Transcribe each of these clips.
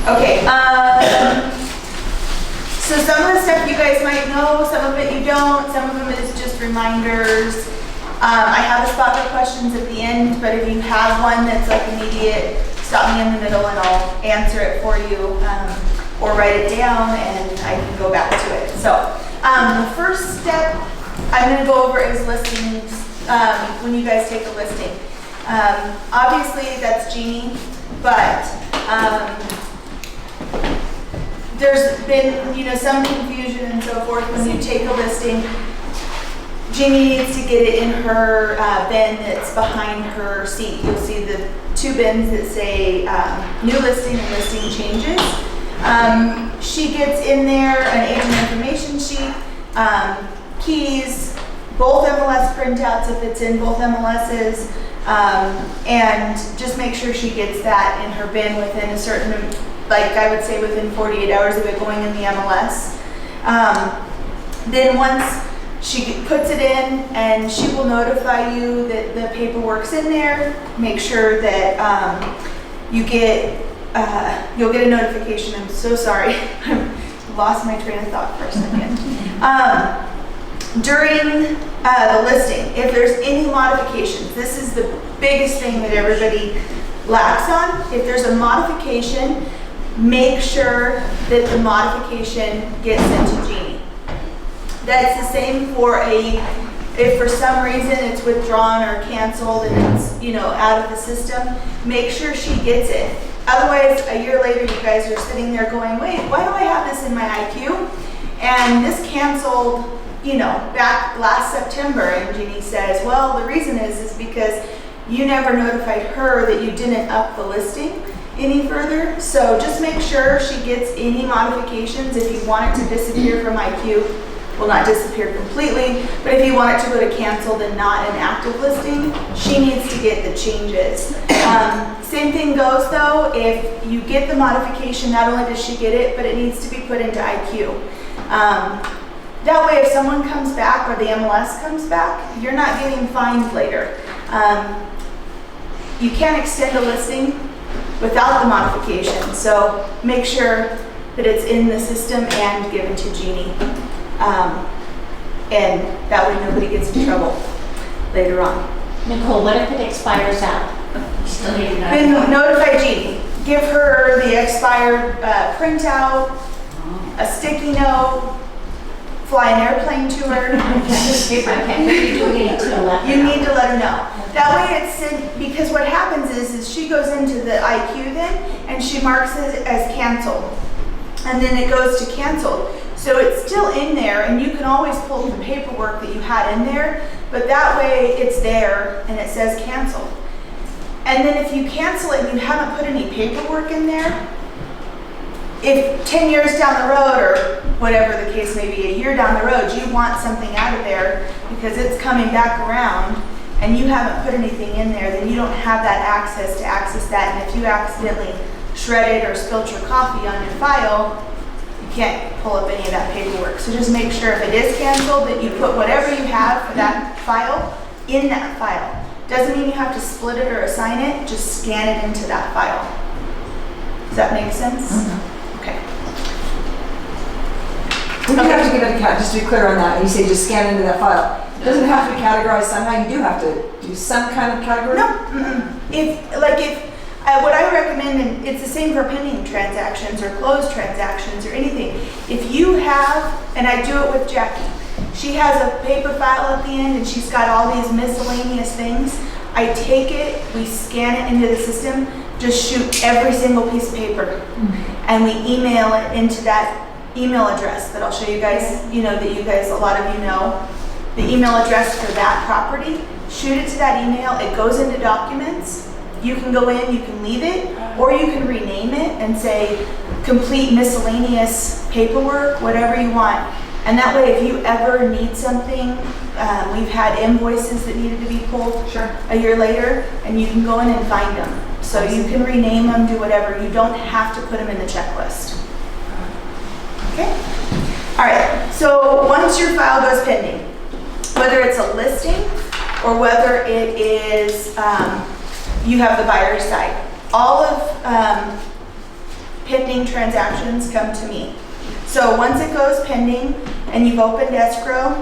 Okay, so some of the stuff you guys might know, some of it you don't, some of them is just reminders. I have a spot for questions at the end, but if you have one that's like immediate, stop me in the middle and I'll answer it for you, or write it down and I can go back to it. So the first step I'm going to go over is listings when you guys take a listing. Obviously that's Jeannie, but there's been, some confusion and so forth when you take a listing. Jeannie needs to get it in her bin that's behind her seat. You'll see the two bins that say new listing and listing changes. She gets in there an agent information sheet, keys, both MLS printouts if it's in both MLSs, and just make sure she gets that in her bin within a certain, like I would say within 48 hours of it going in the MLS. Then once she puts it in, and she will notify you that the paperwork's in there. Make sure that you'll get a notification. I'm so sorry. I lost my train of thought for a second. During the listing, if there's any modifications, this is the biggest thing that everybody lacks on. If there's a modification, make sure that the modification gets sent to Jeannie. That's the same for if for some reason it's withdrawn or canceled and it's, out of the system, make sure she gets it. Otherwise, a year later, you guys are sitting there going, wait, why do I have this in my IQ? And this canceled, back last September, and Jeannie says, well, the reason is because you never notified her that you didn't up the listing any further. So just make sure she gets any modifications. If you want it to disappear from IQ, will not disappear completely, but if you want it to go to canceled and not an active listing, she needs to get the changes. Same thing goes though, if you get the modification, not only does she get it, but it needs to be put into IQ. That way if someone comes back or the MLS comes back, you're not getting fined later. You can't extend a listing without the modification, so make sure that it's in the system and given to Jeannie. And that way nobody gets in trouble later on. Nicole, what if it expires out? Still need to Then notify Jeannie. Give her the expired printout, a sticky note, fly an airplane to her. You need to let her know. That way it's sent, because what happens is she goes into the IQ then and she marks it as canceled. And then it goes to canceled. So it's still in there and you can always pull the paperwork that you had in there, but that way it's there and it says canceled. And then if you cancel it and you haven't put any paperwork in there, if 10 years down the road or whatever the case may be, a year down the road, you want something out of there because it's coming back around and you haven't put anything in there, then you don't have that access to access that. And if you accidentally shredded or spilled your coffee on your file, you can't pull up any of that paperwork. So just make sure if it is canceled that you put whatever you have for that file in that file. Doesn't mean you have to split it or assign it, just scan it into that file. Does that make sense? Mm-hmm. Okay. We do have to give it a just to be clear on that. You say just scan into that file. It doesn't have to be categorized somehow. You do have to do some kind of category? No. What I recommend, and it's the same for pending transactions or closed transactions or anything. If you have, and I do it with Jackie, she has a paper file at the end and she's got all these miscellaneous things. I take it, we scan it into the system, just shoot every single piece of paper, and we email it into that email address that I'll show you guys, that you guys, a lot of you know, the email address for that property. Shoot it to that email, it goes into documents. You can go in, you can leave it, or you can rename it and say complete miscellaneous paperwork, whatever you want. And that way, if you ever need something, we've had invoices that needed to be pulled a year later, and you can go in and find them. So you can rename them, do whatever. You don't have to put them in the checklist. Okay? All right, so once your file goes pending, whether it's a listing or whether it is you have the buyer's side, all of pending transactions come to me. So once it goes pending and you've opened escrow,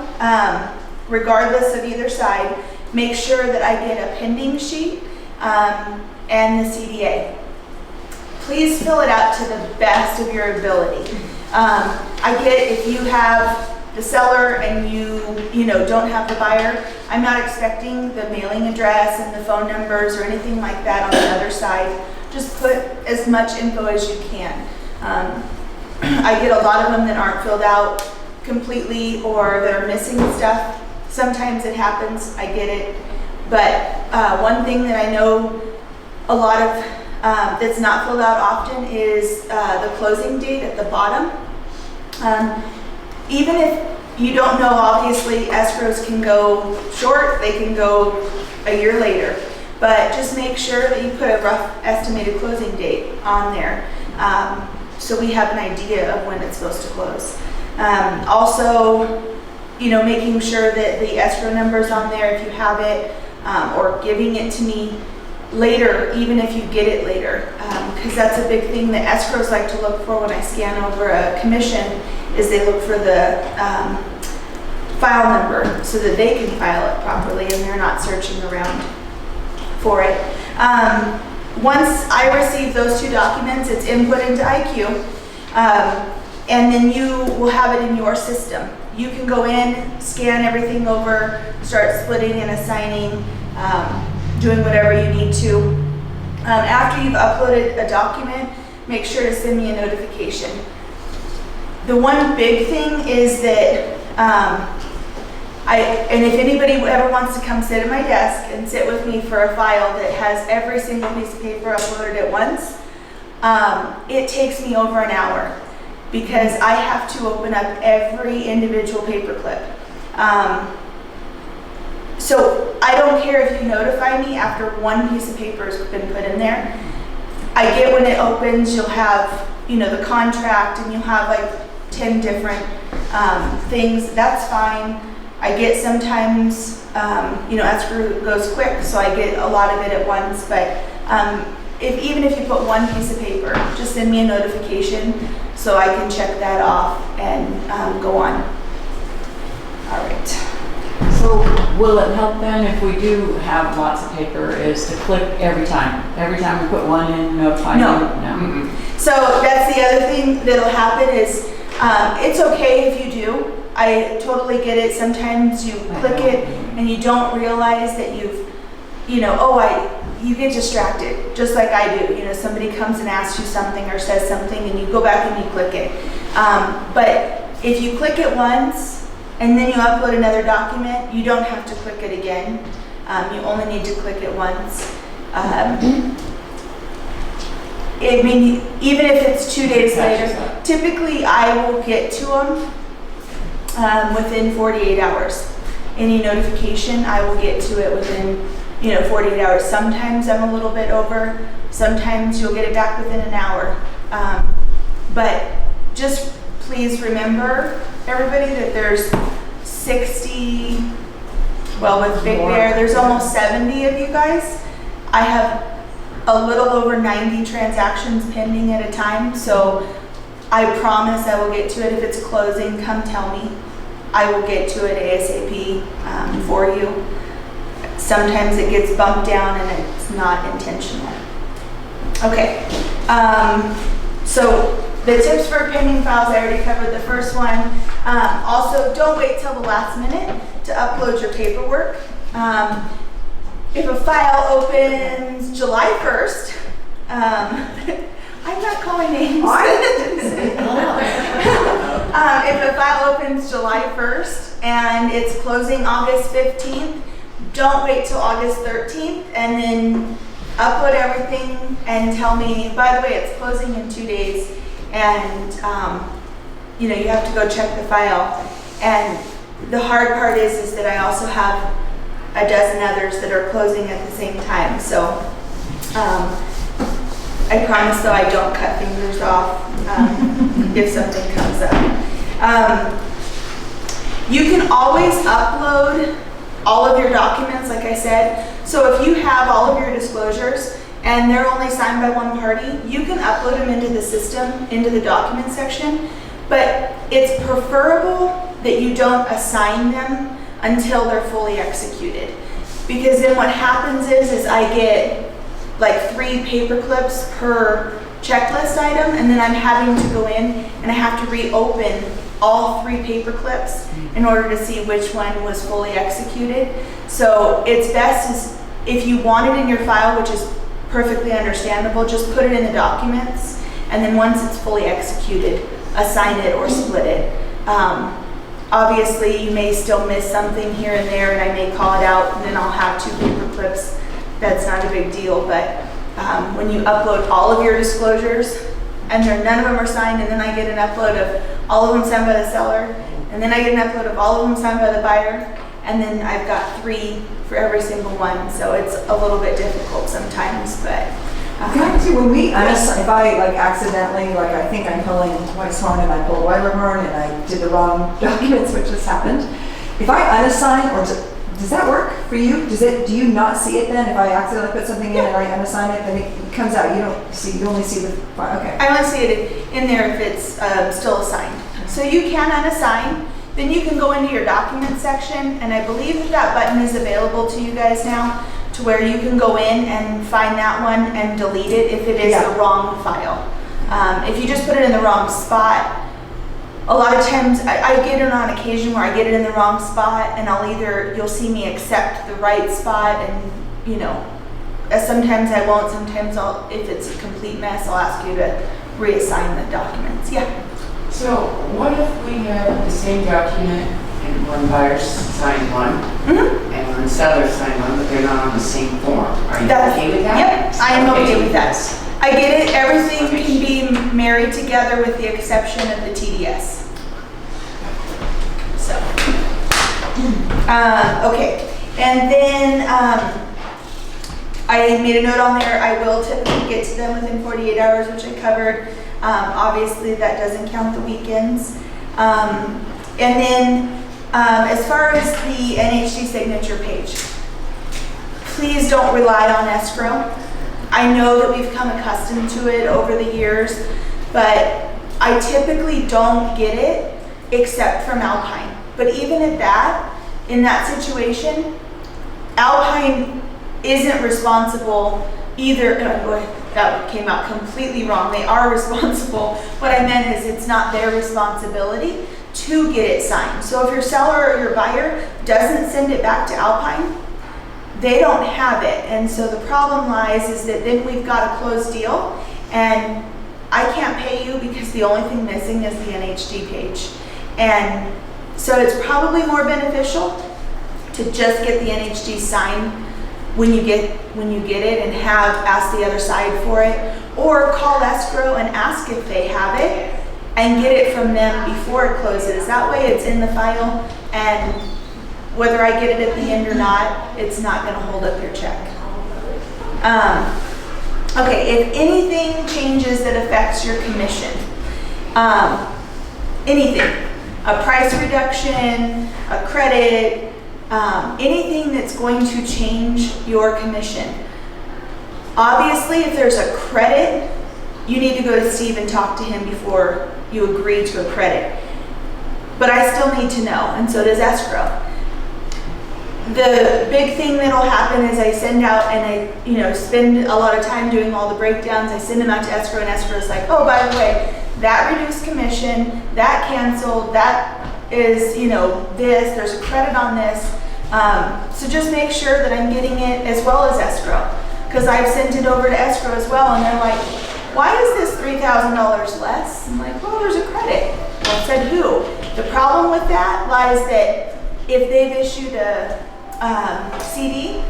regardless of either side, make sure that I get a pending sheet and the CDA. Please fill it out to the best of your ability. I get if you have the seller and you don't have the buyer, I'm not expecting the mailing address and the phone numbers or anything like that on the other side. Just put as much info as you can. I get a lot of them that aren't filled out completely or that are missing stuff. Sometimes it happens, I get it. But one thing that I know a lot of that's not filled out often is the closing date at the bottom. Even if you don't know, obviously escrows can go short, they can go a year later. But just make sure that you put a rough estimated closing date on there so we have an idea of when it's supposed to close. Also, making sure that the escrow number's on there if you have it, or giving it to me later, even if you get it later, because that's a big thing that escrows like to look for when I scan over a commission, is they look for the file number so that they can file it properly and they're not searching around for it. Once I receive those 2 documents, it's input into IQ, and then you will have it in your system. You can go in, scan everything over, start splitting and assigning, doing whatever you need to. After you've uploaded a document, make sure to send me a notification. The one big thing is that, and if anybody ever wants to come sit at my desk and sit with me for a file that has every single piece of paper uploaded at once, it takes me over an hour because I have to open up every individual paperclip. So I don't care if you notify me after one piece of paper has been put in there. I get when it opens, you'll have, the contract and you'll have like 10 different things. That's fine. I get sometimes, escrow goes quick, so I get a lot of it at once. But even if you put one piece of paper, just send me a notification so I can check that off and go on. All right. So will it help then if we do have lots of paper is to click every time? Every time we put one in, notify you? No. No. So that's the other thing that'll happen is it's okay if you do. I totally get it. Sometimes you click it and you don't realize that you get distracted, just like I do. Somebody comes and asks you something or says something and you go back and you click it. But if you click it once and then you upload another document, you don't have to click it again. You only need to click it once. Even if it's 2 days later, typically I will get to them within 48 hours. Any notification, I will get to it within 48 hours. Sometimes I'm a little bit over. Sometimes you'll get it back within an hour. But just please remember, everybody, that there's 60, with Big Bear, there's almost 70 of you guys. I have a little over 90 transactions pending at a time, so I promise I will get to it. If it's closing, come tell me. I will get to it ASAP for you. Sometimes it gets bumped down and it's not intentional. Okay, so the tips for pending files, I already covered the first one. Also, don't wait till the last minute to upload your paperwork. If a file opens July 1st, I'm not calling names. If a file opens July 1st and it's closing August 15th, don't wait till August 13th and then upload everything and tell me, by the way, it's closing in 2 days, and you have to go check the file. And the hard part is that I also have a dozen others that are closing at the same time. So I promise though I don't cut fingers off if something comes up. You can always upload all of your documents, like I said. So if you have all of your disclosures and they're only signed by one party, you can upload them into the system, into the document section, but it's preferable that you don't assign them until they're fully executed. Because then what happens is I get like 3 paper clips per checklist item, and then I'm having to go in and I have to reopen all 3 paper clips in order to see which one was fully executed. So it's best is if you want it in your file, which is perfectly understandable, just put it in the documents, and then once it's fully executed, assign it or split it. Obviously, you may still miss something here and there, and I may call it out, and then I'll have 2 paper clips. That's not a big deal, but when you upload all of your disclosures, and none of them are signed, and then I get an upload of all of them signed by the seller, and then I get an upload of all of them signed by the buyer, and then I've got 3 for every single one, so it's a little bit difficult sometimes, but. Can I see, when we if I like accidentally, like I think I'm pulling Weisshorn and I pull Weilerhorn and I did the wrong documents, which has happened. If I unassign, or does that work for you? Do you not see it then? If I accidentally put something in and I unassign it, then it comes out, you only see the file, okay. I only see it in there if it's still assigned. So you can unassign, then you can go into your document section, and I believe that button is available to you guys now, to where you can go in and find that one and delete it if it is the wrong file. If you just put it in the wrong spot, a lot of times I get it on occasion where I get it in the wrong spot, and you'll see me accept the right spot, and sometimes I won't, sometimes if it's a complete mess, I'll ask you to reassign the documents. Yeah. So what if we have the same document and one buyer signed one and one seller signed one, but they're not on the same form? Are you okay with that? Yep, I am okay with that. I get it, everything can be married together with the exception of the TDS. So, okay, and then I made a note on there, I will typically get to them within 48 hours, which I covered. Obviously, that doesn't count the weekends. And then, as far as the NHD signature page, please don't rely on escrow. I know that we've come accustomed to it over the years, but I typically don't get it except from Alpine. But even at that, in that situation, Alpine isn't responsible either. That came out completely wrong. They are responsible. What I meant is it's not their responsibility to get it signed. So if your seller or your buyer doesn't send it back to Alpine, they don't have it. And so the problem lies is that then we've got a closed deal, and I can't pay you because the only thing missing is the NHD page. And so it's probably more beneficial to just get the NHD signed when you get it, and ask the other side for it, or call escrow and ask if they have it and get it from them before it closes. That way it's in the file, and whether I get it at the end or not, it's not going to hold up your check. Okay, if anything changes that affects your commission, anything, a price reduction, a credit, anything that's going to change your commission. Obviously, if there's a credit, you need to go to Steve and talk to him before you agree to a credit. But I still need to know, and so does escrow. The big thing that'll happen is I send out, and I spend a lot of time doing all the breakdowns. I send them out to escrow, and escrow is like, oh, by the way, that reduced commission, that canceled, that is, this, there's a credit on this. So just make sure that I'm getting it as well as escrow, because I've sent it over to escrow as well, and they're like, why is this $3,000 less? I'm like, well, there's a credit. Well, I said, who? The problem with that lies that if they've issued a CD,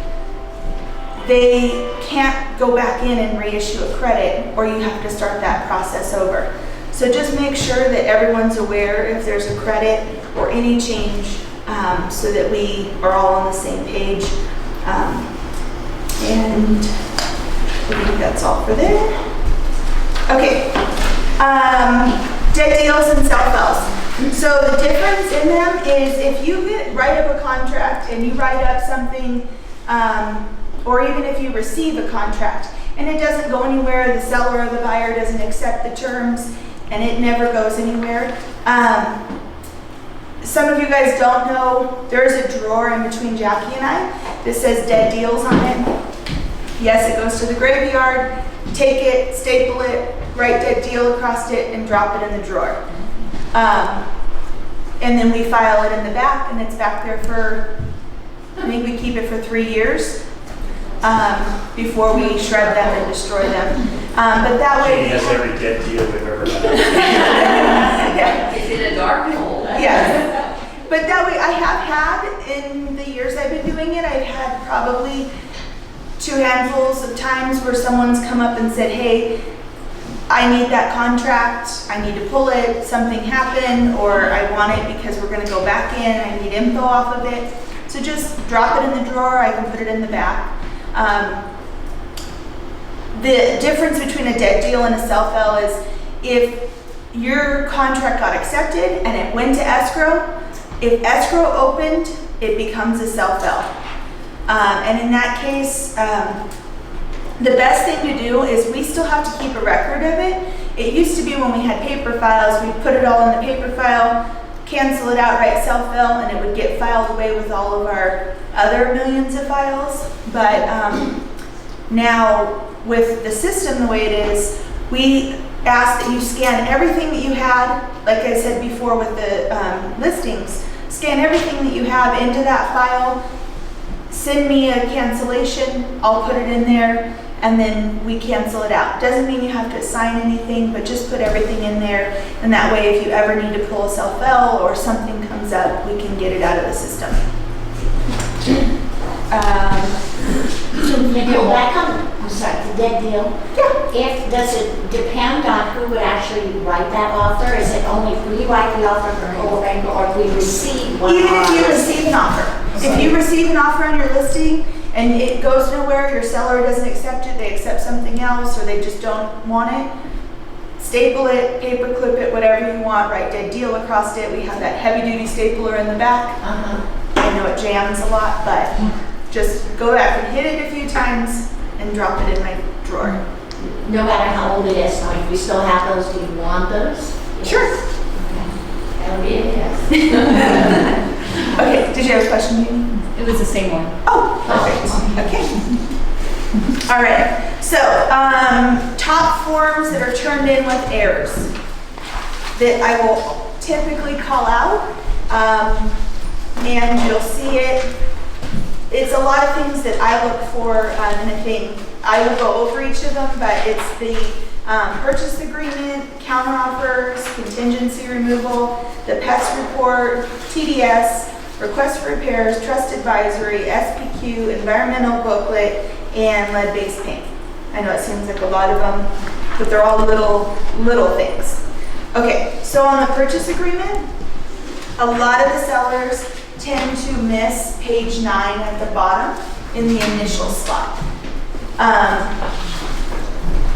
they can't go back in and reissue a credit, or you have to start that process over. So just make sure that everyone's aware if there's a credit or any change, so that we are all on the same page. And I think that's all for there. Okay, dead deals and self-fells. So the difference in them is if you write up a contract and you write up something, or even if you receive a contract and it doesn't go anywhere, the seller or the buyer doesn't accept the terms, and it never goes anywhere. Some of you guys don't know, there's a drawer in between Jackie and I that says dead deals on it. Yes, it goes to the graveyard. Take it, staple it, write dead deal across it, and drop it in the drawer. And then we file it in the back, and it's back there for, I think we keep it for 3 years before we shred them and destroy them. But that way, She has every dead deal we've ever had. yeah. Is it a dark hole? Yes. But that way, I have had, in the years I've been doing it, I've had probably 2 handfuls of times where someone's come up and said, hey, I need that contract, I need to pull it, something happened, or I want it because we're gonna go back in, I need info off of it. So just drop it in the drawer, I can put it in the back. The difference between a dead deal and a sell-fell is if your contract got accepted and it went to escrow, if escrow opened, it becomes a sell-fell. And in that case, the best thing to do is we still have to keep a record of it. It used to be when we had paper files, we'd put it all in the paper file, cancel it out, write sell-fell, and it would get filed away with all of our other millions of files. But now with the system the way it is, we ask that you scan everything that you had, like I said before with the listings, scan everything that you have into that file, send me a cancellation, I'll put it in there, and then we cancel it out. Doesn't mean you have to assign anything, but just put everything in there, and that way if you ever need to pull a sell-fell or something comes up, we can get it out of the system. Maybe back on, I'm sorry, the dead deal. Yeah. Does it depend on who would actually write that offer? Is it only if we write the offer or if we receive one? Even if you offer? receive an offer. If you receive an offer on your listing and it goes nowhere, your seller doesn't accept it, they accept something else, or they just don't want it, staple it, paper clip it, whatever you want, write dead deal across it. We have that heavy duty stapler in the back. I know it jams a lot, but just go back and hit it a few times and drop it in my drawer. No matter how old it is, so if we still have those, do you want those? Sure. That'll be it, yes. Okay, did you have a question, Amy? It was the same one. Oh, perfect. Okay. All right. So, top forms that are turned in with errors that I will typically call out, and you'll see it. It's a lot of things that I look for in a thing. I will go over each of them, but it's the purchase agreement, counteroffers, contingency removal, the pest report, TDS, request for repairs, trust advisory, SPQ, environmental booklet, and lead-based paint. I know it seems like a lot of them, but they're all little things. Okay, so on the purchase agreement, a lot of the sellers tend to miss page 9 at the bottom in the initial slot.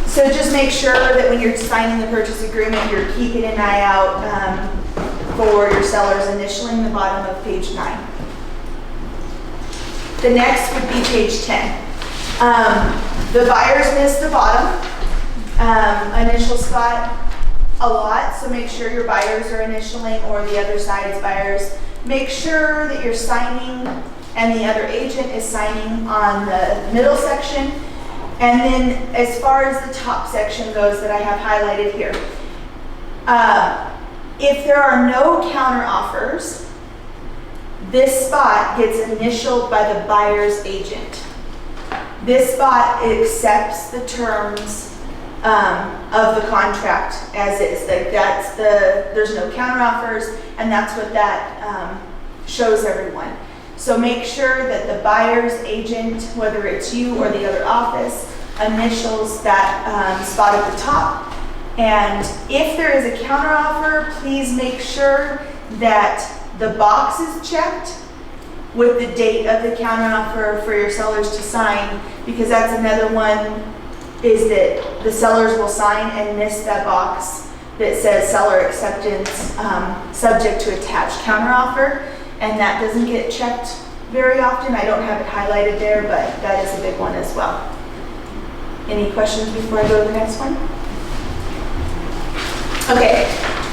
So just make sure that when you're signing the purchase agreement, you're keeping an eye out for your sellers initialing the bottom of page 9. The next would be page 10. The buyers miss the bottom initial spot a lot, so make sure your buyers are initialing or the other side's buyers. Make sure that you're signing and the other agent is signing on the middle section. And then as far as the top section goes that I have highlighted here, if there are no counter offers, this spot gets initialed by the buyer's agent. This spot accepts the terms of the contract as is. Like there's no counter offers, and that's what that shows everyone. So make sure that the buyer's agent, whether it's you or the other office, initials that spot at the top. And if there is a counteroffer, please make sure that the box is checked with the date of the counteroffer for your sellers to sign, because that's another one, is that the sellers will sign and miss that box that says seller acceptance subject to attached counteroffer, and that doesn't get checked very often. I don't have it highlighted there, but that is a big one as well. Any questions before I go to the next one? Okay,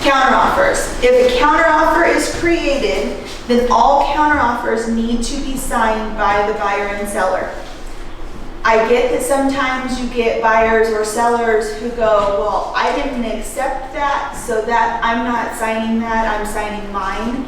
counteroffers. If a counteroffer is created, then all counteroffers need to be signed by the buyer and seller. I get that sometimes you get buyers or sellers who go, well, I didn't accept that, so that I'm not signing that, I'm signing mine.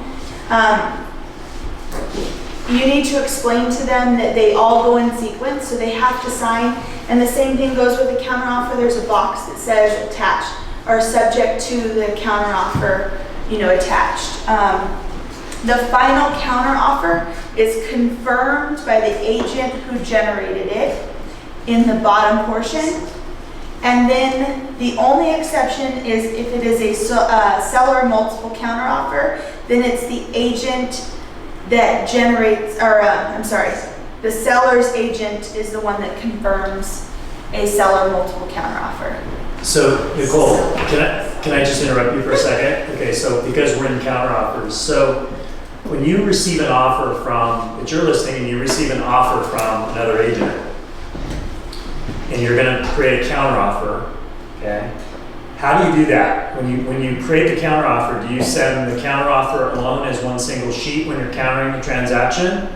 You need to explain to them that they all go in sequence, so they have to sign. And the same thing goes with a counteroffer. There's a box that says attached or subject to the counteroffer, attached. The final counteroffer is confirmed by the agent who generated it in the bottom portion. And then the only exception is if it is a seller multiple counteroffer, then it's the agent that generates, the seller's agent is the one that confirms a seller multiple counteroffer. So Nicole, can I just interrupt you for a second? Okay, so because we're in counteroffers, so when you receive an offer from, it's your listing and you receive an offer from another agent, and you're gonna create a counteroffer, okay? How do you do that? When you create the counteroffer, do you send the counteroffer alone as one single sheet when you're countering the transaction?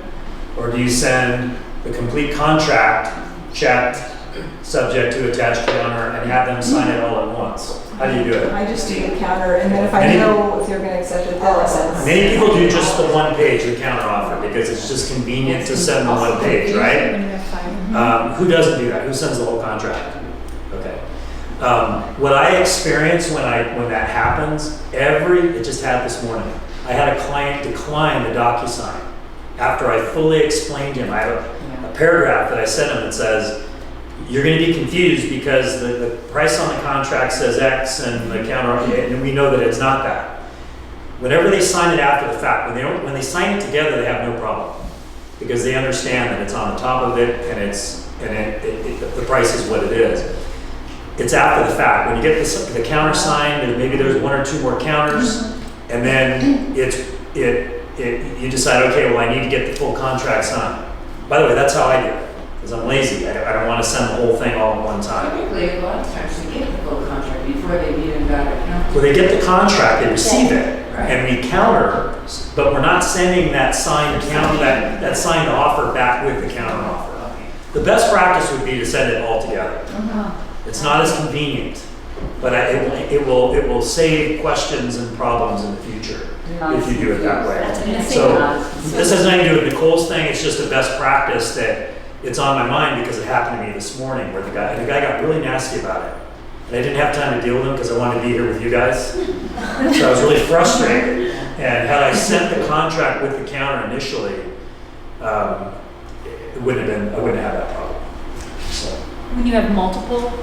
Or do you send the complete contract checked, subject to attached counter, and have them sign it all at once? How do you do it? I just do the counter, and then if I know if they're gonna accept it, then I send. Many people do just the one page, the counteroffer, because it's just convenient to send the one page, right? Who doesn't do that? Who sends the whole contract? Okay. What I experience when that happens, it just happened this morning. I had a client decline the DocuSign after I fully explained to him. I have a paragraph that I sent him that says, you're going to be confused because the price on the contract says X and the counter, and we know that it's not that. Whenever they sign it after the fact, when they sign it together, they have no problem because they understand that it's on the top of it and the price is what it is. It's after the fact. When you get the counter signed, and maybe there's one or two more counters, and then you decide, okay, well, I need to get the full contract signed. By the way, that's how I do it, because I'm lazy. I don't want to send the whole thing all at one time. Typically, a lot of times they get the full contract before they even got a counter. Well, they get the contract, they receive it, Right. and we counter, but we're not sending that signed counter, that signed offer back with the counter offer. The best practice would be to send it all together. It's not as convenient, but it will save questions and problems in the future if you do it that way. So this has nothing to do with Nicole's thing. It's just a best practice that it's on my mind because it happened to me this morning where the guy got really nasty about it. And I didn't have time to deal with him because I wanted to be here with you guys. So I was really frustrated. And had I sent the contract with the counter initially, I wouldn't have had that problem. So. When you have multiple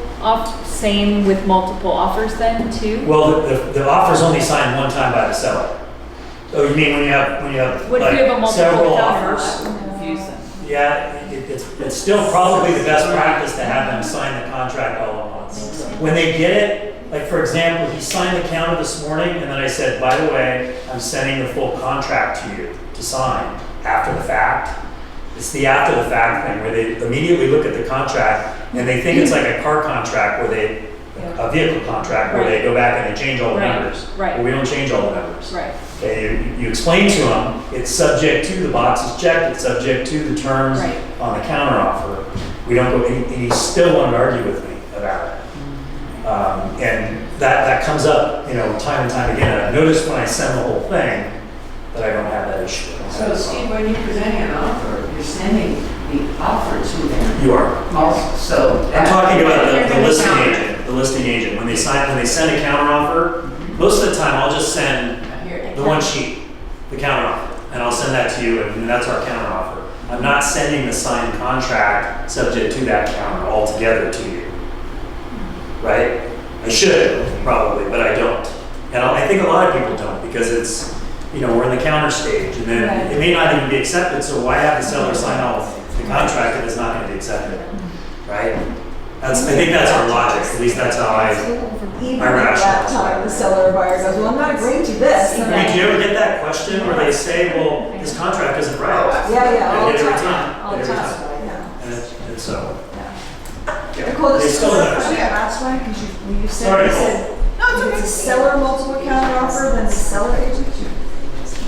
same with multiple offers then too? Well, the offer's only signed one time by the seller. Oh, you mean when you have What if you have a multiple several counter? offers? Confuse them. Yeah, it's still probably the best practice to have them sign the contract all at once. When they get it, like for example, he signed the counter this morning, and then I said, by the way, I'm sending the full contract to you to sign after the fact. It's the after the fact thing where they immediately look at the contract and they think it's like a car contract a vehicle contract where they go back and they change all the numbers. Right. Well, we don't change all the numbers. Right. Okay, you explain to them, it's subject to, the box is checked, it's subject to the terms Right. on the counter offer. We don't go, and he still wanted to argue with me about it. And that comes up, time and time again. And I've noticed when I send the whole thing that I don't have that issue. So Steve, when you're presenting an offer, you're sending the offer to them. You are. Also, so. I'm talking about They're the gonna listing counter. agent. The listing agent. When they send a counter offer, most of the time I'll just send the one sheet, the counter offer, and I'll send that to you, and that's our counter offer. I'm not sending the signed contract subject to that counter altogether to you. Right? I should probably, but I don't. And I think a lot of people don't because it's, we're in the counter stage, and then it may not even be accepted. So why have the seller sign off the contract if it's not going to be accepted? Right? I think that's our logic. At least that's how I Even at that time, the seller or buyer goes, well, I'm not agreeing to this. I mean, do you ever get that question where they say, well, this contract isn't right? Yeah, all I the get it every time. time. All the Every time, yeah. And so, Nicole, Well, They this is still the don't question understand. last time, because when you Sorry, said, No, it's if okay. it's a seller multiple counter offer, then the seller agent.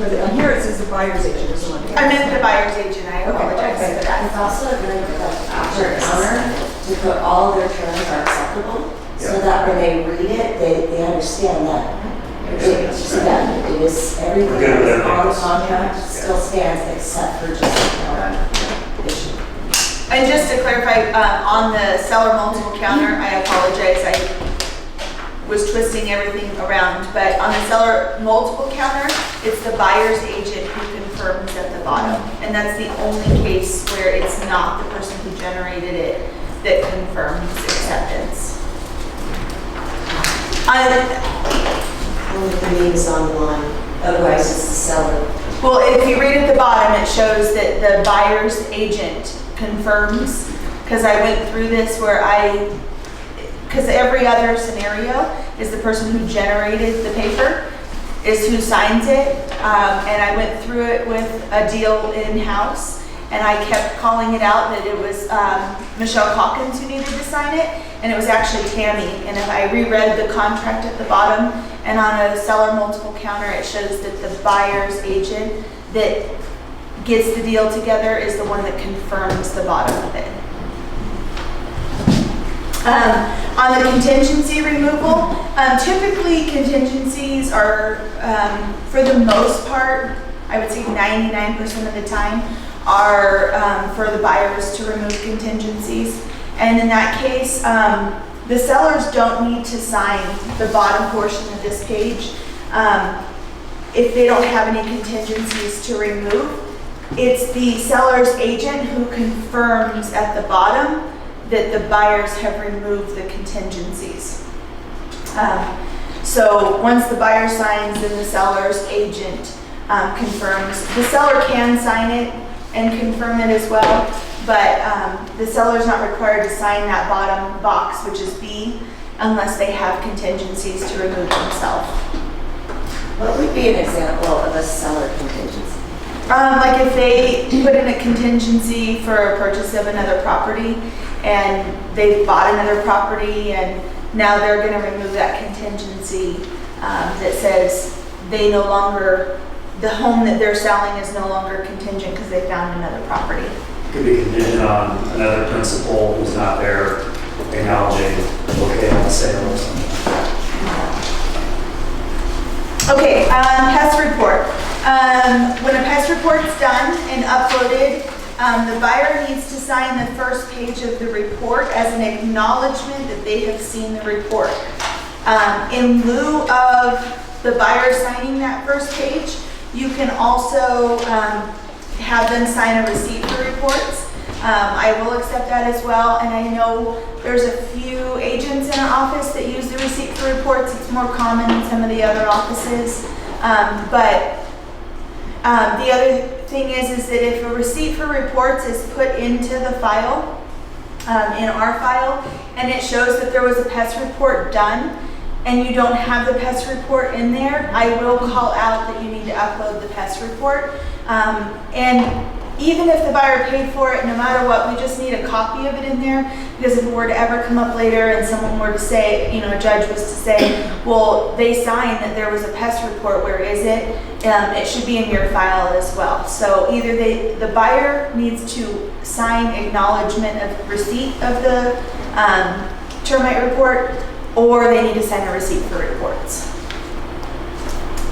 But on here it says the buyer's agent is the one. I meant the buyer's agent, I apologize for that. It's also good for the counter to put all their terms are acceptable, so that when they read it, they understand that it is, everything We're good with that is on the everything. contract still stands except for just the counter issue. And just to clarify, on the seller multiple counter, I apologize, I was twisting everything around, but on the seller multiple counter, it's the buyer's agent who confirms at the bottom. And that's the only case where it's not the person who generated it that confirms acceptance. Only if the name is on the line, otherwise it's the seller. Well, if you read at the bottom, it shows that the buyer's agent confirms, because I went through this because every other scenario is the person who generated the paper is who signs it. And I went through it with a deal in-house, and I kept calling it out that it was Michelle Hawkins who needed to sign it, and it was actually Tammy. And if I reread the contract at the bottom, and on a seller multiple counter, it shows that the buyer's agent that gets the deal together is the one that confirms the bottom of it. On the contingency removal, typically contingencies are, for the most part, I would say 99% of the time, are for the buyers to remove contingencies. And in that case, the sellers don't need to sign the bottom portion of this page if they don't have any contingencies to remove. It's the seller's agent who confirms at the bottom that the buyers have removed the contingencies. So once the buyer signs, then the seller's agent confirms. The seller can sign it and confirm it as well, but the seller's not required to sign that bottom box, which is B, unless they have contingencies to remove themselves. What would be an example of a seller contingency? Like if they put in a contingency for a purchase of another property and they've bought another property and now they're going to remove that contingency that says they no longer, the home that they're selling is no longer contingent because they found another property. Could be contingent on another principal who's not there acknowledging okay on the sale or something. Okay, pest report. When a pest report's done and uploaded, the buyer needs to sign the first page of the report as an acknowledgement that they have seen the report. In lieu of the buyer signing that first page, you can also have them sign a receipt for reports. I will accept that as well, and I know there's a few agents in our office that use the receipt for reports. It's more common in some of the other offices, but the other thing is that if a receipt for reports is put into the file, in our file, and it shows that there was a pest report done, and you don't have the pest report in there, I will call out that you need to upload the pest report. And even if the buyer paid for it, no matter what, we just need a copy of it in there, because if it were to ever come up later and someone were to say, you know, a judge was to say, well, they signed that there was a pest report, where is it? It should be in your file as well. So either the buyer needs to sign acknowledgement of receipt of the termite report, or they need to sign a receipt for reports.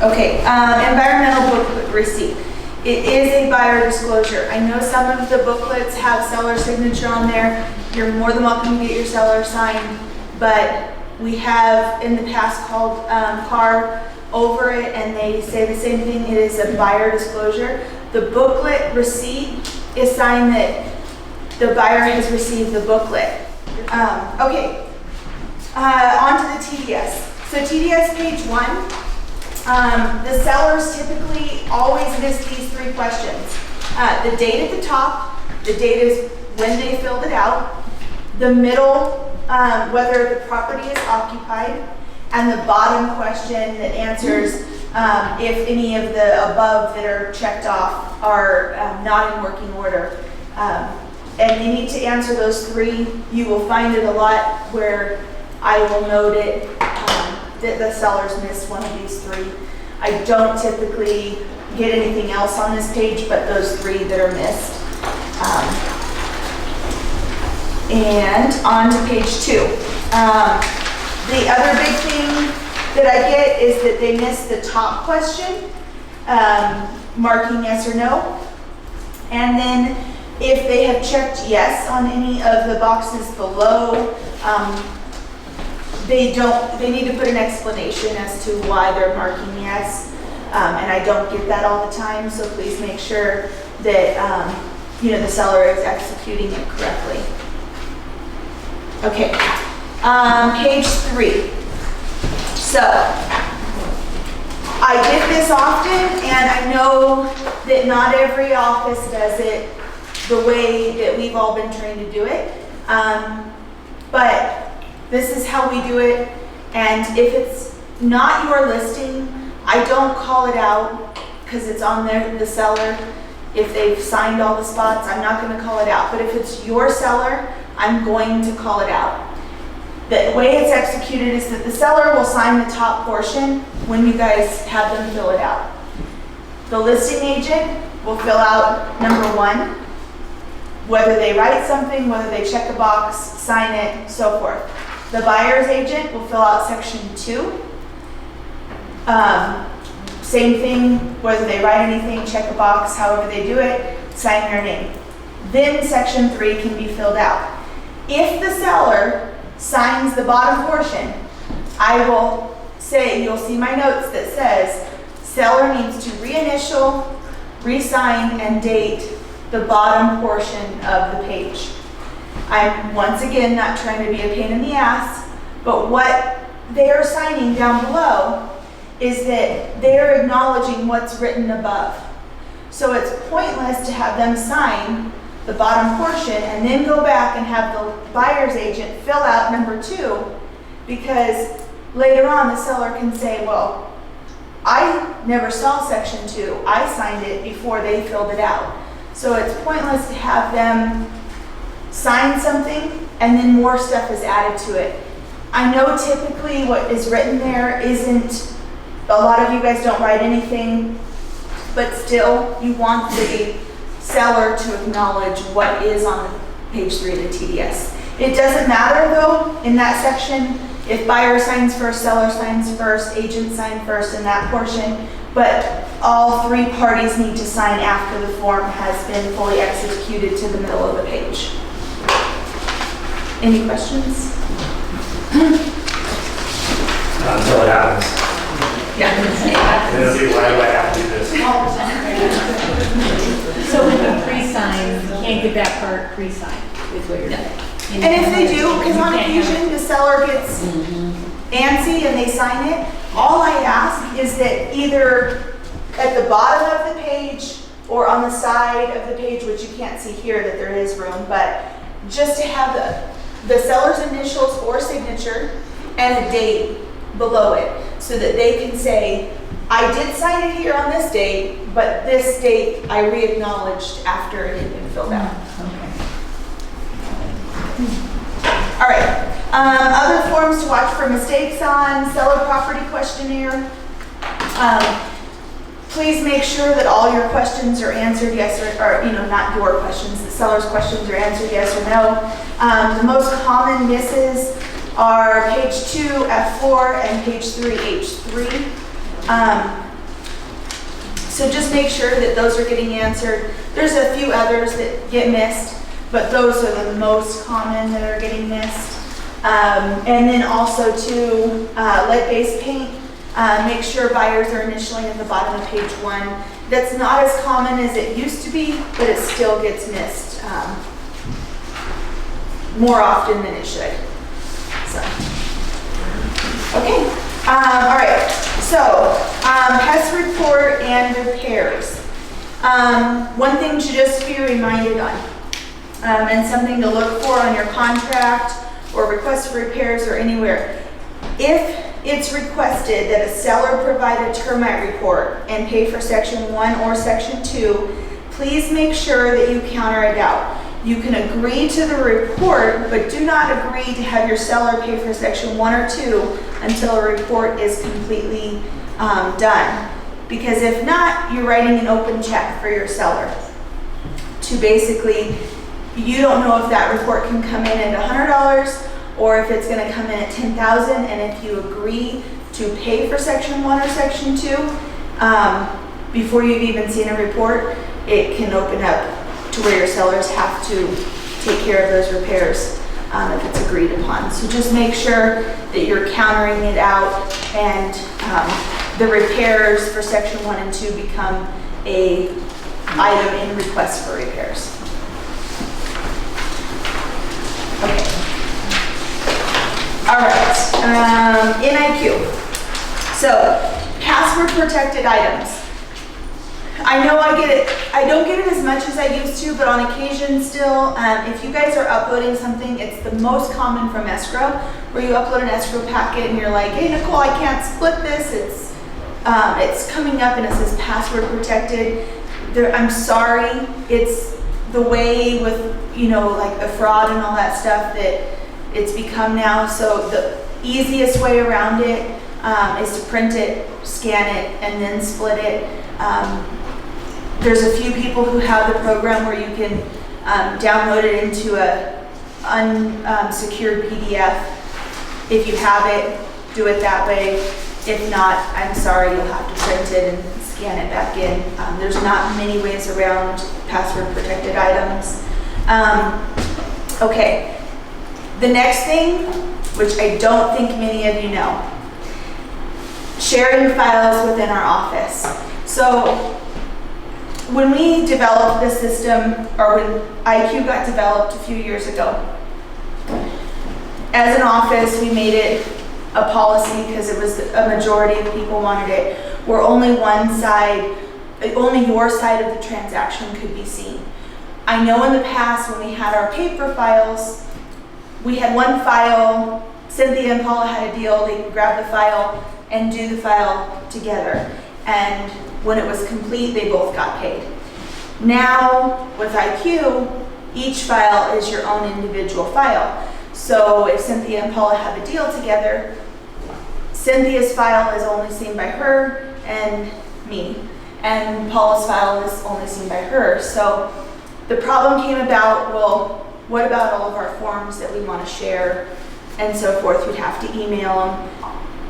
Okay, environmental booklet receipt. It is a buyer disclosure. I know some of the booklets have seller signature on there. You're more than welcome to get your seller signed, but we have in the past called CAR over it, and they say the same thing. It is a buyer disclosure. The booklet receipt is signed that the buyer has received the booklet. Okay, on to the TDS. So TDS page 1. The sellers typically always list these 3 questions. The date at the top, the date is when they filled it out, the middle, whether the property is occupied, and the bottom question that answers if any of the above that are checked off are not in working order. and you need to answer those 3. You will find it a lot where I will note it, that the seller's missed one of these 3. I don't typically get anything else on this page but those 3 that are missed. And on to page 2. The other big thing that I get is that they missed the top question, marking yes or no. And then if they have checked yes on any of the boxes below, they need to put an explanation as to why they're marking yes. And I don't get that all the time, so please make sure that the seller is executing it correctly. Okay, page 3. So, I get this often, and I know that not every office does it the way that we've all been trained to do it. But this is how we do it, and if it's not your listing, I don't call it out because it's on the seller. If they've signed all the spots, I'm not going to call it out. But if it's your seller, I'm going to call it out. The way it's executed is that the seller will sign the top portion when you guys have them fill it out. The listing agent will fill out number 1, whether they write something, whether they check a box, sign it, so forth. The buyer's agent will fill out section 2. Same thing, whether they write anything, check a box, however they do it, sign their name. Then section 3 can be filled out. If the seller signs the bottom portion, I will say, you'll see my notes that says, seller needs to reinitial, re-sign, and date the bottom portion of the page. I'm once again not trying to be a pain in the ass, but what they are signing down below is that they are acknowledging what's written above. So it's pointless to have them sign the bottom portion and then go back and have the buyer's agent fill out number 2, because later on the seller can say, well, I never saw section 2. I signed it before they filled it out. So it's pointless to have them sign something and then more stuff is added to it. I know typically what is written there isn't, a lot of you guys don't write anything, but still you want the seller to acknowledge what is on page 3 of the TDS. It doesn't matter though, in that section, if buyer signs first, seller signs first, agent sign first in that portion, but all 3 parties need to sign after the form has been fully executed to the middle of the page. Any questions? Until it happens. Yeah. Then see, why do I have to do this? So with the pre-sign, you can't get that part pre-signed, is what you're saying. And if they do, because on occasion the seller gets antsy and they sign it, all I ask is that either at the bottom of the page or on the side of the page, which you can't see here that there is room, but just to have the seller's initials or signature and a date below it so that they can say, I did sign it here on this date, but this date I re-acknowledged after it had been filled out. All right, other forms to watch for mistakes on, seller property questionnaire. Please make sure that all your questions are answered yes or not your questions, the seller's questions are answered yes or no. The most common misses are page 2, F4, and page 3, H3. So just make sure that those are getting answered. There's a few others that get missed, but those are the most common that are getting missed. And then also too, lead-based paint. Make sure buyers are initialing at the bottom of page 1. That's not as common as it used to be, but it still gets missed more often than it should. So, okay. All right. So, pest report and repairs. One thing to just be reminded on, and something to look for on your contract or request for repairs or anywhere. If it's requested that a seller provide a termite report and pay for section 1 or section 2, please make sure that you counter it out. you can agree to the report, but do not agree to have your seller pay for section 1 or 2 until a report is completely done. Because if not, you're writing an open check for your seller to basically, you don't know if that report can come in at $100 or if it's going to come in at $10,000. And if you agree to pay for section 1 or section 2 before you've even seen a report, it can open up to where your sellers have to take care of those repairs if it's agreed upon. So just make sure that you're countering it out and the repairs for section 1 and 2 become a item in request for repairs. Okay. All right, NIQ. So, password protected items. I know I don't get it as much as I used to, but on occasion still, if you guys are uploading something, it's the most common from escrow, where you upload an escrow packet and you're like, hey Nicole, I can't split this, it's coming up and it says password protected. I'm sorry, it's the way with, like the fraud and all that stuff that it's become now. So the easiest way around it is to print it, scan it, and then split it. There's a few people who have the program where you can download it into a unsecured PDF. If you have it, do it that way. If not, I'm sorry, you'll have to print it and scan it back in. There's not many ways around password protected items. Okay, the next thing, which I don't think many of you know, sharing files within our office. So when we developed this system, or when IQ got developed a few years ago, as an office, we made it a policy because it was a majority of people wanted it, where only your side of the transaction could be seen. I know in the past when we had our paper files, we had one file, Cynthia and Paula had a deal, they could grab the file and do the file together. And when it was complete, they both got paid. Now, with IQ, each file is your own individual file. So if Cynthia and Paula have a deal together, Cynthia's file is only seen by her and me, and Paula's file is only seen by her. So the problem came about, well, what about all of our forms that we want to share and so forth? You'd have to email them.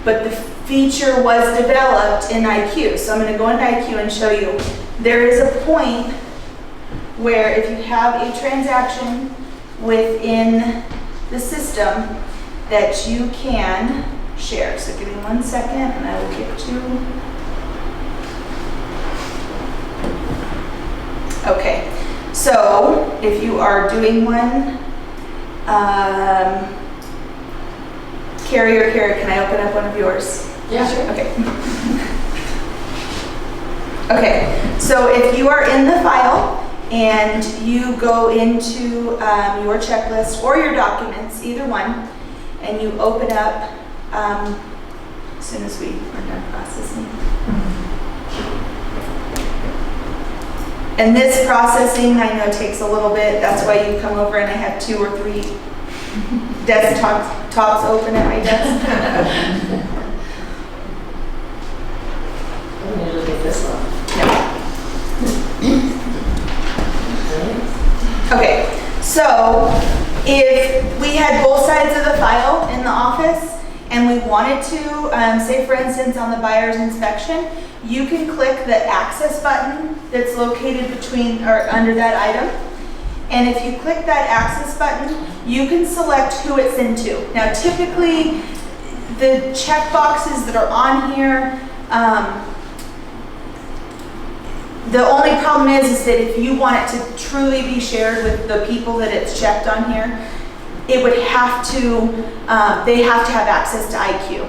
But the feature was developed in IQ. So I'm going to go into IQ and show you. There is a point where if you have a transaction within the system that you can share. So give me 1 second and I will get to. Okay. So if you are doing one, Carrie or Carrie, can I open up one of yours? Yeah. Sure. Okay. Okay, so if you are in the file and you go into your checklist or your documents, either one, and you open up as soon as we are done processing. And this processing, I know, takes a little bit. That's why you come over and I have 2 or 3 desktops open at my desk. I'm gonna look at this one. Okay, so if we had both sides of the file in the office and we wanted to, say for instance on the buyer's inspection, you can click the access button that's located between or under that item. And if you click that access button, you can select who it's into. Now typically, the check boxes that are on here, the only problem is that if you want it to truly be shared with the people that it's checked on here, it would have to, they have to have access to IQ,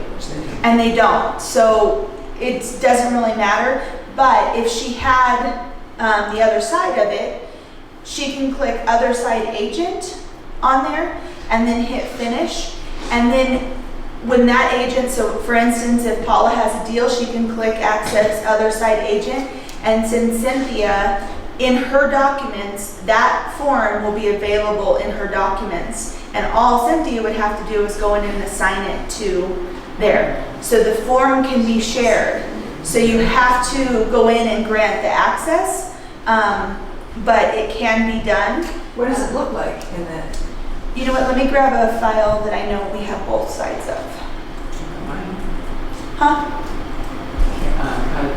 and they don't. So it doesn't really matter, but if she had the other side of it, she can click other side agent on there and then hit finish. And then when that agent, so for instance, if Paula has a deal, she can click access other side agent and send Cynthia in her documents, that form will be available in her documents. And all Cynthia would have to do is go in and assign it to there. So the form can be shared. So you have to go in and grant the access, but it can be done. What does it look like in the? You know what, let me grab a file that I know we have both sides of. Huh?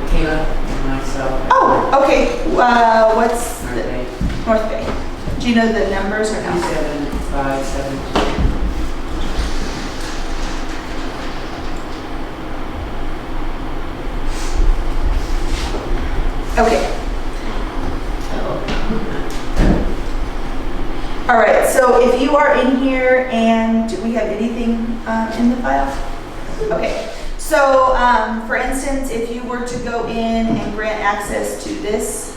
Kayla and myself. Oh, okay, what's Are the, they North Bay? Do you know the numbers or no? 2757? Okay. All right, so if you are in here and do we have anything in the file? Okay, so for instance, if you were to go in and grant access to this,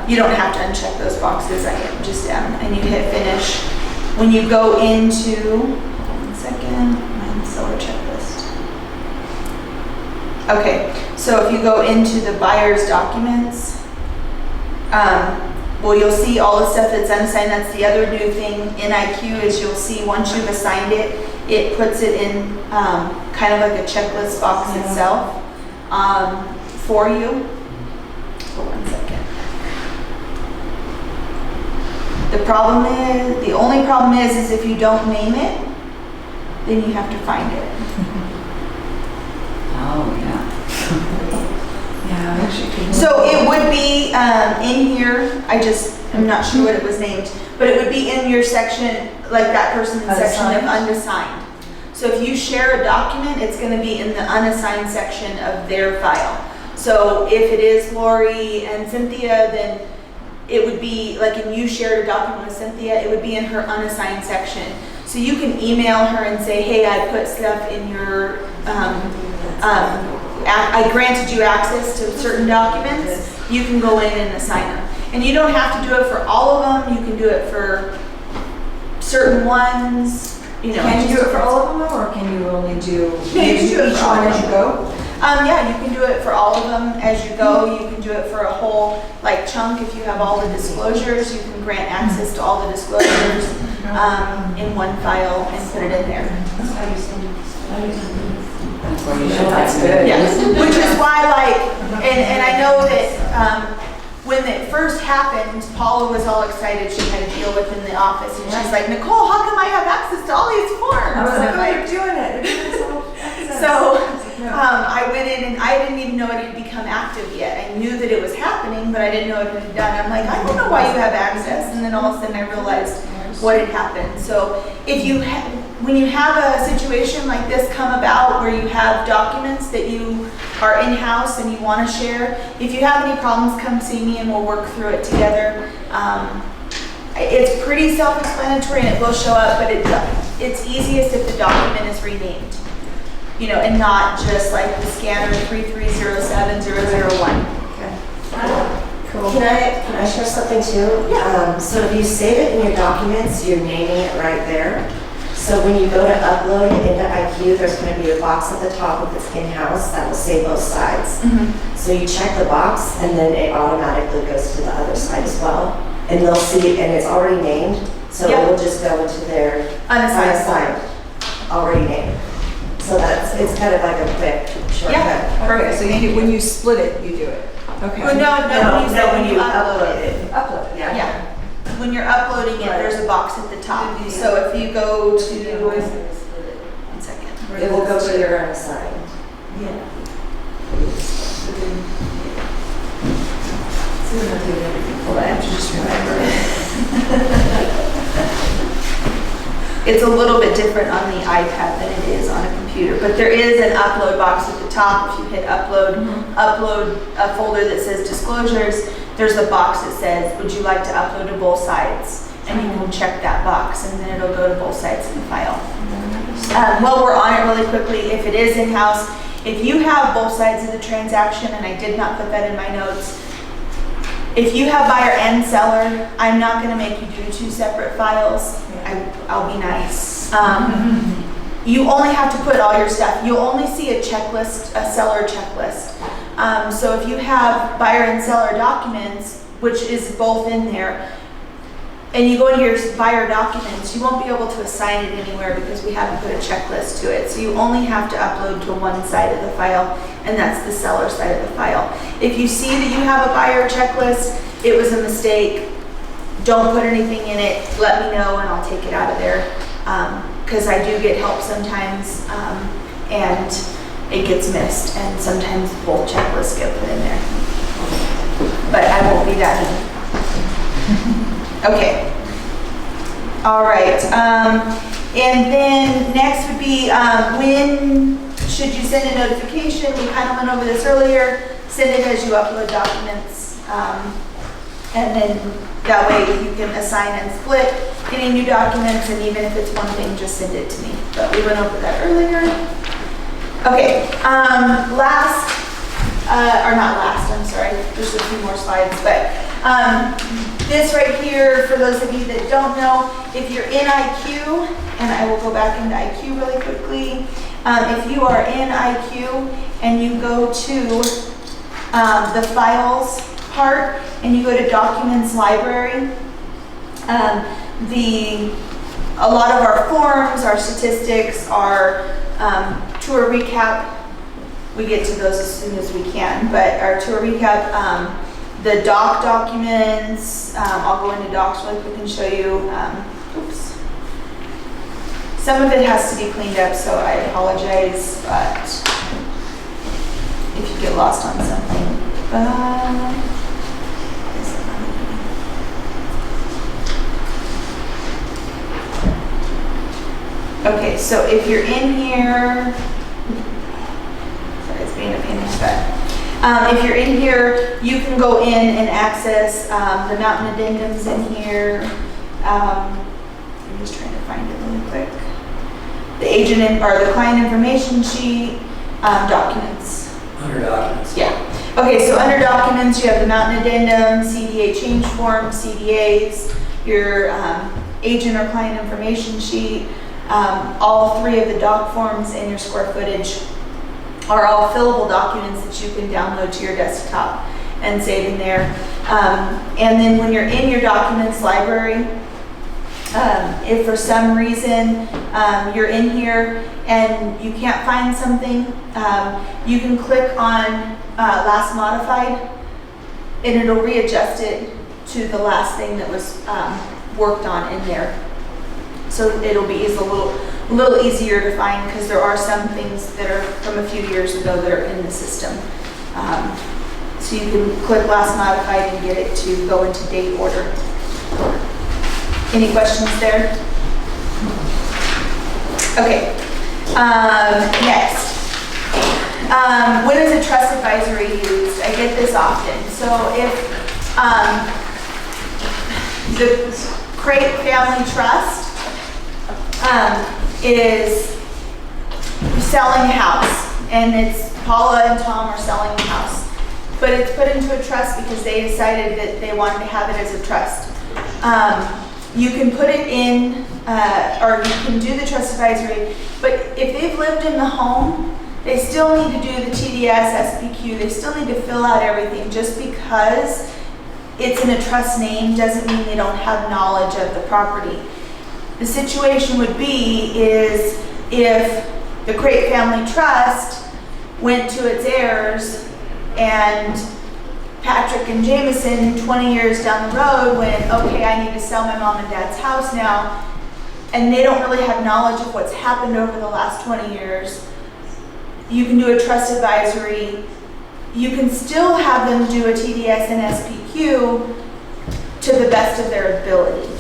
you don't have to uncheck those boxes, I just and you hit finish. When you go into, hold on 1 second, my seller checklist. Okay, so if you go into the buyer's documents, well, you'll see all the stuff that's unsigned. That's the other new thing in IQ is you'll see once you've assigned it, it puts it in kind of like a checklist box itself for you. Hold on 1 second. The only problem is if you don't name it, then you have to find it. Oh, yeah. Yeah, actually. So it would be in here, I'm not sure what it was named, but it would be in your section, like that person's section of unassigned. So if you share a document, it's gonna be in the unassigned section of their file. So if it is Lori and Cynthia, then it would be, like if you shared a document with Cynthia, it would be in her unassigned section. So you can email her and say, hey, I put stuff in your, I granted you access to certain documents, you can go in and assign them. And you don't have to do it for all of them, you can do it for certain ones, you know. Can you do it for all of them, or can you only do No, you can do it each for all one of as you them. go? Yeah, you can do it for all of them as you go. You can do it for a whole like chunk. If you have all the disclosures, you can grant access to all the disclosures in one file and put it in there. That's good. Yes, which is why like, and I know that when it first happened, Paula was all excited. She had a deal within the office and she's like, Nicole, how come I have access to all these forms? I was like, And oh, they're doing it. They're doing this So No. I went in and I didn't even know it had become active yet. I knew that it was happening, but I didn't know it had been done. I'm like, I don't know why you have access. And then all of a sudden I realized what had happened. So if you when you have a situation like this come about where you have documents that you are in-house and you want to share, if you have any problems, come see me and we'll work through it together. It's pretty self-explanatory and it will show up, but it's easiest if the document is renamed. You know, and not just like the scanner 3307001. Okay. Cool. Can I share something too? Yeah. So if you save it in your documents, you're naming it right there. So when you go to upload it into IQ, there's going to be a box at the top if it's in-house that will say both sides. So you check the box and then it automatically goes to the other side as well. And they'll see it and it's already named. So Yep. it will just go into their Unassigned. already named. So it's kind of like a quick shortcut. Yeah, Okay, perfect. so when you split it, you do it. Okay. Well, no, when you upload it. Upload it. Yeah. When you're uploading it, there's a box at the top. So if you go to, 1 second. It will go to your unassigned. Hold on, I have to just remember. It's a little bit different on the iPad than it is on a computer, but there is an upload box at the top. If you hit upload, upload a folder that says disclosures, there's a box that says, would you like to upload to both sides? And you can check that box and then it'll go to both sides of the file. While we're on it really quickly, if it is in-house, if you have both sides of the transaction, and I did not put that in my notes, if you have buyer and seller, I'm not gonna make you do 2 separate files. I'll be nice. You only have to put all your stuff. You'll only see a checklist, a seller checklist. So if you have buyer and seller documents, which is both in there, and you go into your buyer documents, you won't be able to assign it anywhere because we haven't put a checklist to it. So you only have to upload to one side of the file, and that's the seller side of the file. If you see that you have a buyer checklist, it was a mistake, don't put anything in it, let me know and I'll take it out of there. Because I do get help sometimes, and it gets missed, and sometimes both checklists get put in there. But I won't be that mean. Okay. All right. And then next would be when should you send a notification? We kind of went over this earlier. Send it as you upload documents. And then that way you can assign and split any new documents, and even if it's one thing, just send it to me. But we went over that earlier. Okay, I'm sorry, there's a few more slides, but this right here, for those of you that don't know, if you're in IQ, and I will go back into IQ really quickly, if you are in IQ and you go to the files part and you go to documents library, a lot of our forms, our statistics, our tour recap, we get to those as soon as we can, but our tour recap, the doc documents, I'll go into docs really quick and show you, oops. Some of it has to be cleaned up, so I apologize, but if you get lost on something. Okay, so if you're in here, sorry, it's being a pain in the butt. If you're in here, you can go in and access the mountain addendums in here. I'm just trying to find it really quick. The agent or the client information sheet, documents. Under documents. Yeah. Okay, so under documents, you have the mountain addendum, CDA change form, CDAs, your agent or client information sheet. All three of the doc forms and your square footage are all fillable documents that you can download to your desktop and save in there. And then when you're in your documents library, if for some reason you're in here and you can't find something, you can click on last modified and it'll readjust it to the last thing that was worked on in there. So it'll be a little easier to find because there are some things that are from a few years ago that are in the system. So you can click last modified and get it to go into date order. Any questions there? Okay. Next. When is a trust advisory used? I get this often. So if the Crate Family Trust is selling a house, and it's Paula and Tom are selling a house, but it's put into a trust because they decided that they wanted to have it as a trust. You can put it in, or you can do the trust advisory, but if they've lived in the home, they still need to do the TDS, SPQ, they still need to fill out everything. Just because it's in a trust name doesn't mean they don't have knowledge of the property. The situation would be is if the Crate Family Trust went to its heirs and Patrick and Jameson 20 years down the road went, okay, I need to sell my mom and dad's house now, and they don't really have knowledge of what's happened over the last 20 years, you can do a trust advisory. You can still have them do a TDS and SPQ to the best of their ability.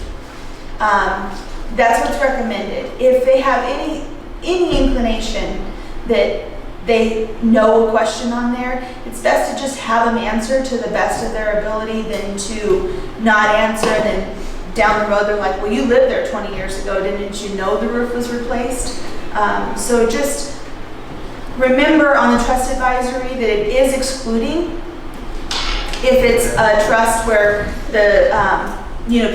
That's what's recommended. If they have any inclination that they know a question on there, it's best to just have them answer to the best of their ability than to not answer and then down the road they're like, well, you lived there 20 years ago, didn't you know the roof was replaced? So just remember on the trust advisory that it is excluding if it's a trust where the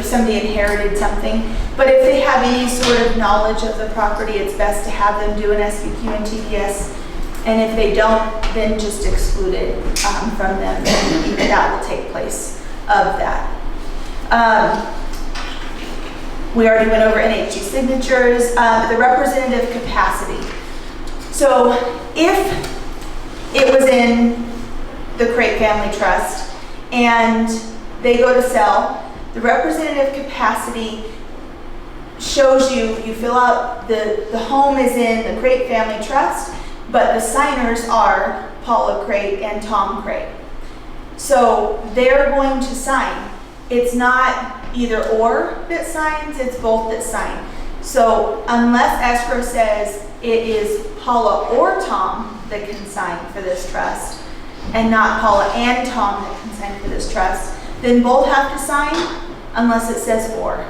somebody inherited something. But if they have any sort of knowledge of the property, it's best to have them do an SPQ and TDS And if they don't, then just exclude it from them, and that will take place of that. We already went over NHG signatures, the representative capacity. So if it was in the Crate Family Trust and they go to sell, the representative capacity shows you fill out, the home is in the Crate Family Trust, but the signers are Paula Crate and Tom Crate. So they're going to sign. It's not either or that signs, it's both that sign. So unless escrow says it is Paula or Tom that can sign for this trust, and not Paula and Tom that can sign for this trust, then both have to sign unless it says or.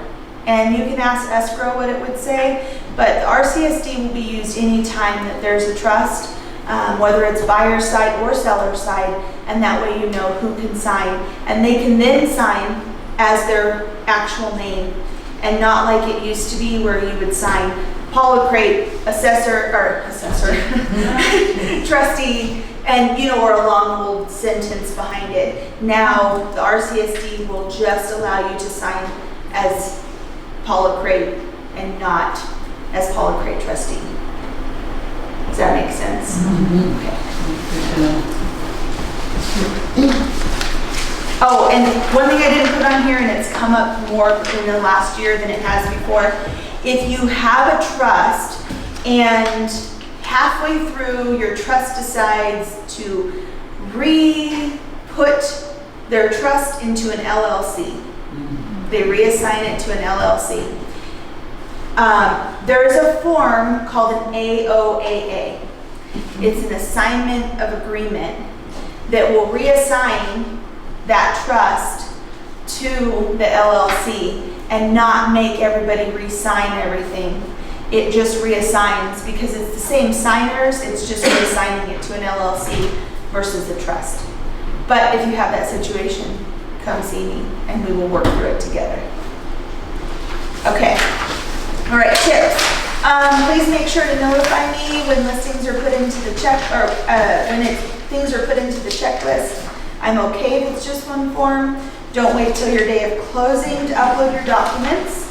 And you can ask escrow what it would say, but the RCSD will be used anytime that there's a trust, whether it's buyer's side or seller's side, and that way you know who can sign. And they can then sign as their actual name, and not like it used to be where you would sign Paula Crate, assessor, trustee, and or a long old sentence behind it. Now the RCSD will just allow you to sign as Paula Crate and not as Paula Crate trustee. Does that make sense? Okay. Oh, and one thing I didn't put on here, and it's come up more in the last year than it has before. If you have a trust and halfway through your trust decides to re-put their trust into an LLC, they reassign it to an LLC. There's a form called an AOAA. It's an assignment of agreement that will reassign that trust to the LLC and not make everybody re-sign everything. It just reassigns because it's the same signers, it's just reassigning it to an LLC versus a trust. But if you have that situation, come see me and we will work through it together. Okay. All right, tips. Please make sure to notify me when listings are put into the things are put into the checklist. I'm okay if it's just one form. Don't wait till your day of closing to upload your documents.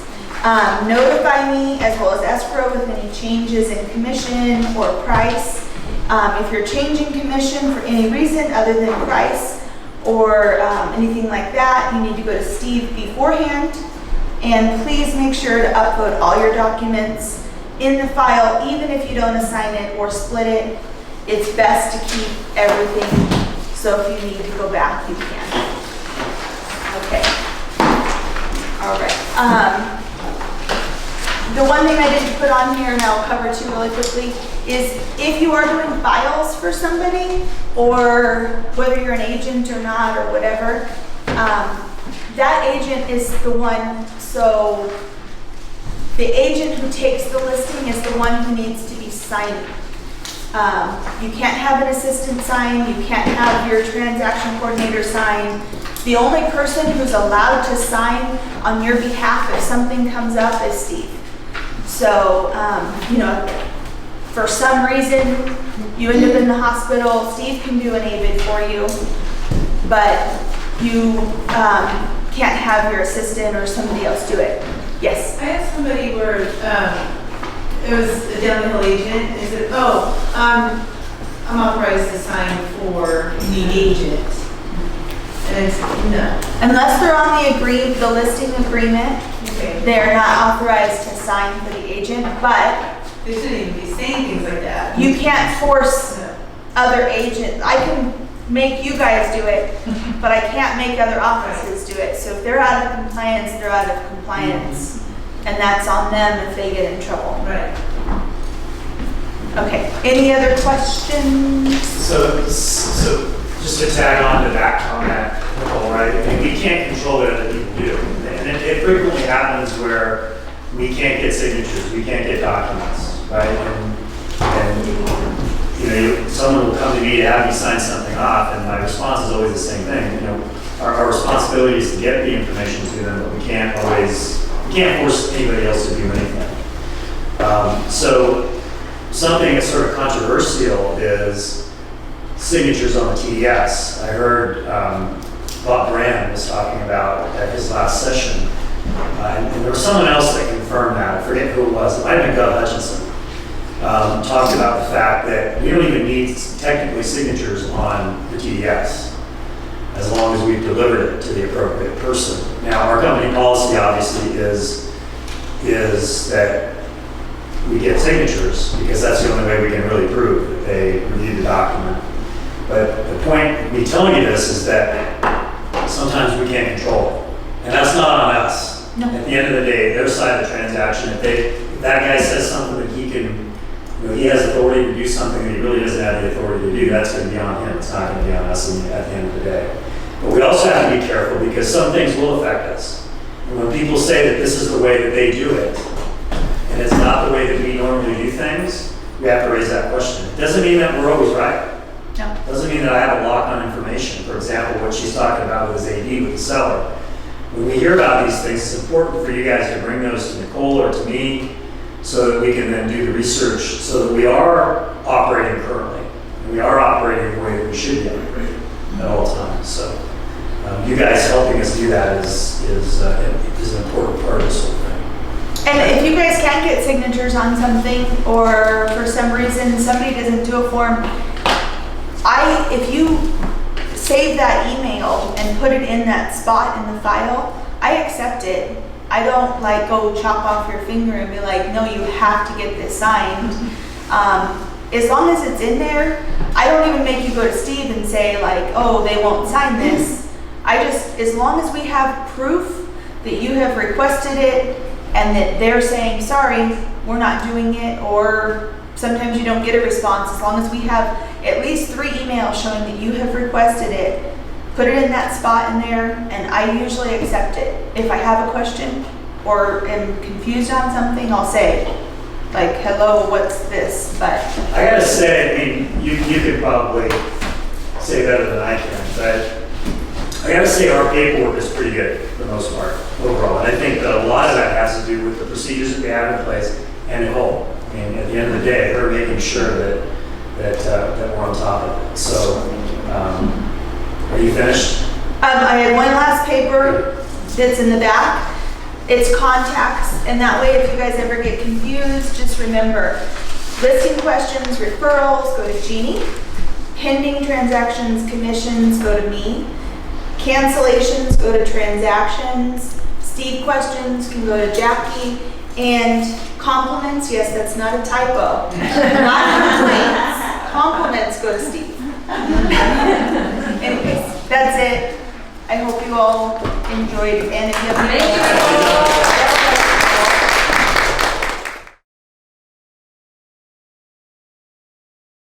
Notify me as well as escrow with any changes in commission or price. If you're changing commission for any reason other than price or anything like that, you need to go to Steve beforehand. And please make sure to upload all your documents in the file, even if you don't assign it or split it. It's best to keep everything, so if you need to go back, you can. Okay. All right. The one thing I didn't put on here, and I'll cover too really quickly, is if you are doing files for somebody, or whether you're an agent or not, or whatever, that agent is the one, so the agent who takes the listing is the one who needs to be signing. You can't have an assistant sign, you can't have your transaction coordinator sign. The only person who's allowed to sign on your behalf if something comes up is Steve. So, for some reason, you end up in the hospital, Steve can do an ABID for you, but you can't have your assistant or somebody else do it. Yes? I had somebody where it was a Down the Hill agent, and said, I'm authorized to sign for the agent. And it's, no. Unless they're on the listing agreement, Okay. they're not authorized to sign for the agent, but They shouldn't even be saying things like that. you can't force No. other agents. I can make you guys do it, but I can't make other offices do it. So if they're out of compliance, they're out of compliance. And that's on them if they get in trouble. Right. Okay, any other questions? So just to tag on to that comment, Nicole, right? I mean, we can't control what other people do. And it frequently happens where we can't get signatures, we can't get documents, right? And someone will come to me to have me sign something off, and my response is always the same thing. Our responsibility is to get the information to them, but we can't force anybody else to do anything. So something that's sort of controversial is signatures on the TDS. I heard Bob Brand was talking about at his last session, and there was someone else that confirmed that. I forget who it was. It might have been Gov Hutchinson. Talked about the fact that we don't even need technically signatures on the TDS as long as we've delivered it to the appropriate person. Now, our company policy obviously is that we get signatures because that's the only way we can really prove that they reviewed the document. But the point of me telling you this is that sometimes we can't control it. And that's not on us. No. At the end of the day, their side of the transaction, if that guy says something that he can, he has authority to do something that he really doesn't have the authority to do, that's going to be on him. It's not going to be on us at the end of the day. But we also have to be careful because some things will affect us. And when people say that this is the way that they do it, and it's not the way that we normally do things, we have to raise that question. It doesn't mean that we're always right. No. It doesn't mean that I have a lock on information. For example, what she's talking about with his AD with the seller. When we hear about these things, it's important for you guys to bring those to Nicole or to me so that we can then do the research so that we are operating currently. And we are operating the way that we should be operating at all times. So you guys helping us do that is an important part of this whole thing. And if you guys can't get signatures on something, or for some reason somebody doesn't do a form, if you save that email and put it in that spot in the file, I accept it. I don't like go chop off your finger and be like, no, you have to get this signed. As long as it's in there, I don't even make you go to Steve and say like, oh, they won't sign this. As long as we have proof that you have requested it and that they're saying, sorry, we're not doing it, or sometimes you don't get a response, as long as we have at least 3 emails showing that you have requested it, put it in that spot in there, and I usually accept it. If I have a question or am confused on something, I'll say, like, hello, what's this? But I gotta say, I mean, you could probably say better than I can, but I gotta say our paperwork is pretty good for the most part overall. And I think that a lot of that has to do with the procedures that we have in place and Nicole. I mean, at the end of the day, her making sure that we're on top of it. So, are you finished? I had one last paper that's in the back. It's contacts, and that way if you guys ever get confused, just remember, listing questions, referrals, go to Jeannie. Pending transactions, commissions, go to me. Cancellations, go to transactions. Steve questions can go to Jackie. And compliments, yes, that's not a typo. Not complaints. Compliments go to Steve. Anyways, that's it. I hope you all enjoyed it. And if you have any